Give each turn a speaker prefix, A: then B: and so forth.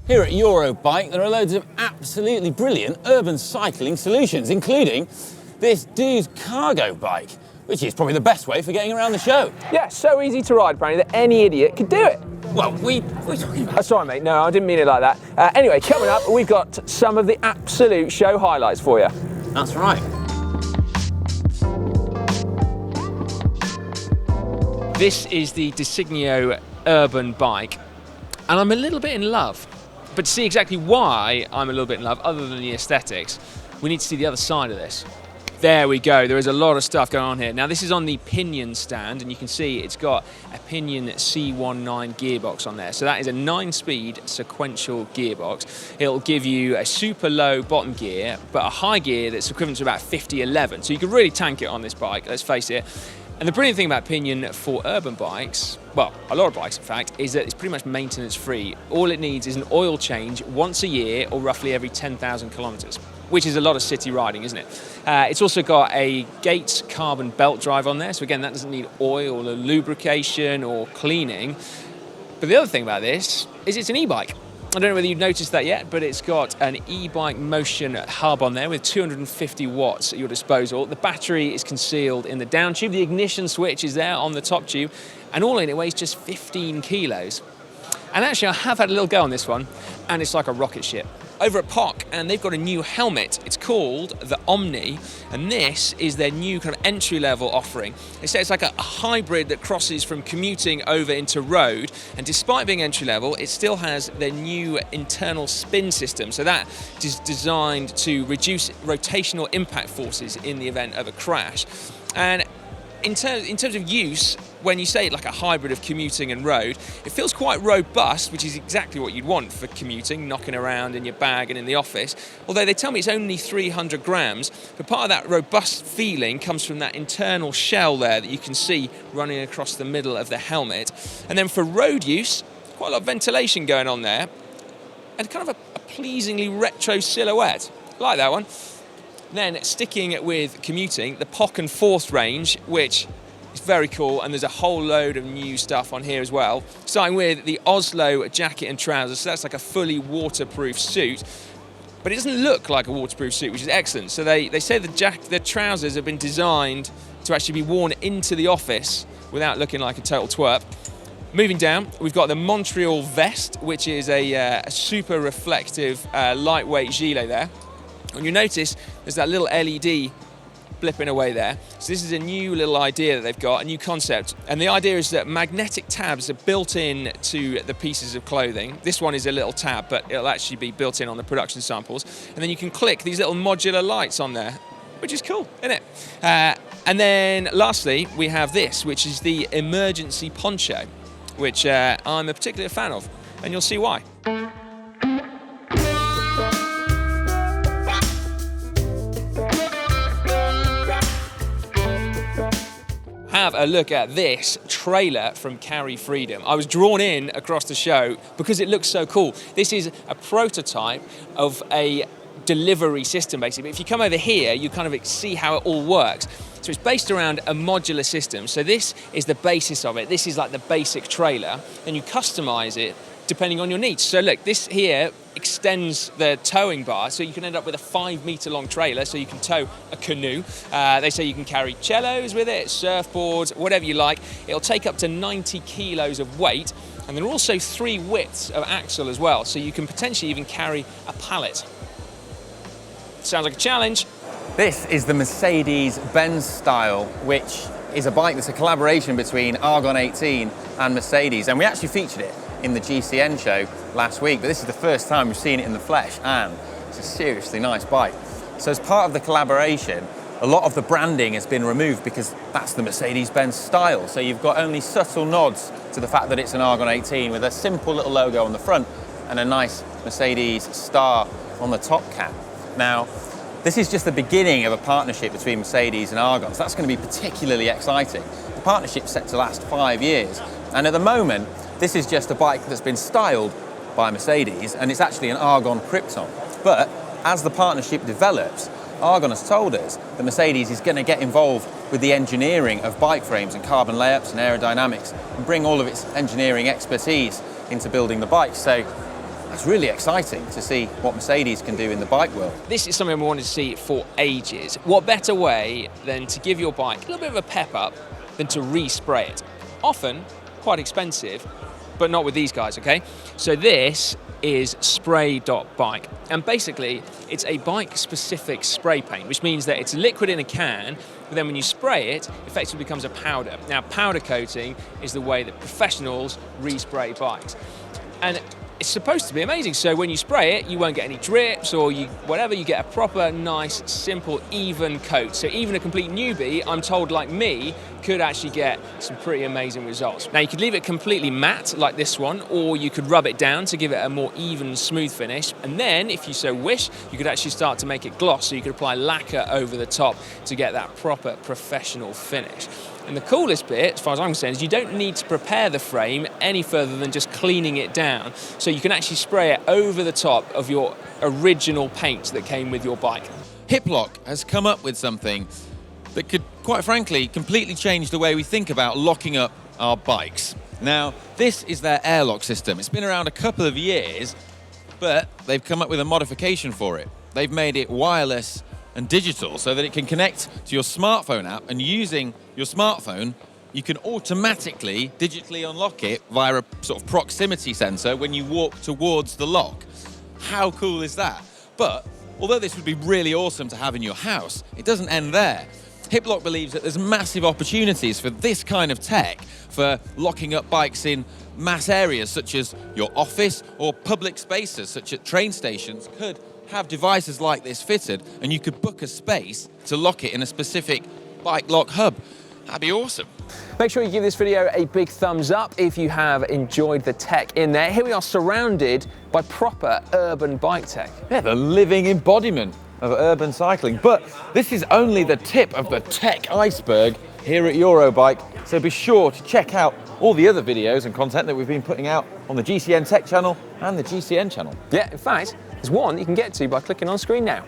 A: Here at Eurobike, there are loads of absolutely brilliant urban cycling solutions, including this dude's cargo bike, which is probably the best way for getting around the show.
B: Yeah, so easy to ride, apparently, that any idiot could do it.
A: Well, what are you talking about?
B: Sorry, mate, no, I didn't mean it like that. Anyway, coming up, we've got some of the absolute show highlights for you.
A: That's right.
C: This is the Dissidia Urban bike, and I'm a little bit in love. But to see exactly why I'm a little bit in love, other than the aesthetics, we need to see the other side of this. There we go, there is a lot of stuff going on here. Now this is on the pinion stand, and you can see it's got a pinion C19 gearbox on there. So that is a 9-speed sequential gearbox. It'll give you a super low bottom gear, but a high gear that's equivalent to about 50-11. So you can really tank it on this bike, let's face it. And the brilliant thing about pinion for urban bikes, well, a lot of bikes in fact, is that it's pretty much maintenance free. All it needs is an oil change once a year or roughly every 10,000 kilometers, which is a lot of city riding, isn't it? It's also got a Gates carbon belt drive on there, so again, that doesn't need oil or lubrication or cleaning. But the other thing about this is it's an e-bike. I don't know whether you've noticed that yet, but it's got an e-bike motion hub on there with 250 watts at your disposal. The battery is concealed in the down tube. The ignition switch is there on the top tube, and all in it weighs just 15 kilos. And actually, I have had a little go on this one, and it's like a rocket ship. Over at POC, and they've got a new helmet. It's called the Omni, and this is their new kind of entry-level offering. They say it's like a hybrid that crosses from commuting over into road, and despite being entry-level, it still has their new internal spin system. So that is designed to reduce rotational impact forces in the event of a crash. And in terms of use, when you say like a hybrid of commuting and road, it feels quite robust, which is exactly what you'd want for commuting, knocking around in your bag and in the office. Although they tell me it's only 300 grams, but part of that robust feeling comes from that internal shell there that you can see running across the middle of the helmet. And then for road use, quite a lot of ventilation going on there, and kind of a pleasingly retro silhouette. I like that one. Then sticking with commuting, the POC and Forth range, which is very cool, and there's a whole load of new stuff on here as well. Starting with the Oslo jacket and trousers, so that's like a fully waterproof suit, but it doesn't look like a waterproof suit, which is excellent. So they say the trousers have been designed to actually be worn into the office without looking like a total twerp. Moving down, we've got the Montreal vest, which is a super reflective, lightweight gilet there. And you notice there's that little LED blipping away there. So this is a new little idea that they've got, a new concept. And the idea is that magnetic tabs are built in to the pieces of clothing. This one is a little tab, but it'll actually be built in on the production samples. And then you can click these little modular lights on there, which is cool, isn't it? And then lastly, we have this, which is the emergency poncho, which I'm a particular fan of, and you'll see why. Have a look at this trailer from Carrie Freedom. I was drawn in across the show because it looks so cool. This is a prototype of a delivery system, basically. But if you come over here, you kind of see how it all works. So it's based around a modular system. So this is the basis of it. This is like the basic trailer. Then you customize it depending on your needs. So look, this here extends the towing bar, so you can end up with a 5-meter long trailer, so you can tow a canoe. They say you can carry cellos with it, surfboards, whatever you like. It'll take up to 90 kilos of weight, and there are also 3 widths of axle as well, so you can potentially even carry a pallet. Sounds like a challenge.
A: This is the Mercedes-Benz Style, which is a bike that's a collaboration between Argon 18 and Mercedes, and we actually featured it in the GCN show last week, but this is the first time we've seen it in the flesh, and it's a seriously nice bike. So as part of the collaboration, a lot of the branding has been removed because that's the Mercedes-Benz Style. So you've got only subtle nods to the fact that it's an Argon 18 with a simple little logo on the front and a nice Mercedes star on the top cap. Now, this is just the beginning of a partnership between Mercedes and Argon, so that's going to be particularly exciting. The partnership's set to last 5 years, and at the moment, this is just a bike that's been styled by Mercedes, and it's actually an Argon Krypton. But as the partnership develops, Argon has told us that Mercedes is going to get involved with the engineering of bike frames and carbon layups and aerodynamics and bring all of its engineering expertise into building the bike. So it's really exciting to see what Mercedes can do in the bike world.
C: This is something we wanted to see for ages. What better way than to give your bike a little bit of a pep up than to respray it? Often quite expensive, but not with these guys, okay? So this is spray.bike, and basically it's a bike-specific spray paint, which means that it's liquid in a can, but then when you spray it, effectively becomes a powder. Now, powder coating is the way that professionals respray bikes, and it's supposed to be amazing. So when you spray it, you won't get any drips or whatever. You get a proper, nice, simple, even coat. So even a complete newbie, I'm told, like me, could actually get some pretty amazing results. Now, you could leave it completely matte, like this one, or you could rub it down to give it a more even, smooth finish. And then, if you so wish, you could actually start to make it gloss. So you could apply lacquer over the top to get that proper, professional finish. And the coolest bit, as far as I'm concerned, is you don't need to prepare the frame any further than just cleaning it down. So you can actually spray it over the top of your original paint that came with your bike.
A: Hiplock has come up with something that could, quite frankly, completely change the way we think about locking up our bikes. Now, this is their airlock system. It's been around a couple of years, but they've come up with a modification for it. They've made it wireless and digital so that it can connect to your smartphone app, and using your smartphone, you can automatically digitally unlock it via a sort of proximity sensor when you walk towards the lock. How cool is that? But although this would be really awesome to have in your house, it doesn't end there. Hiplock believes that there's massive opportunities for this kind of tech for locking up bikes in mass areas such as your office, or public spaces such as train stations could have devices like this fitted, and you could book a space to lock it in a specific bike lock hub. That'd be awesome.
B: Make sure you give this video a big thumbs up if you have enjoyed the tech in there. Here we are surrounded by proper urban bike tech.
A: Yeah, the living embodiment of urban cycling. But this is only the tip of the tech iceberg here at Eurobike, so be sure to check out all the other videos and content that we've been putting out on the GCN Tech channel and the GCN channel.
B: Yeah, in fact, there's one you can get to by clicking on screen now.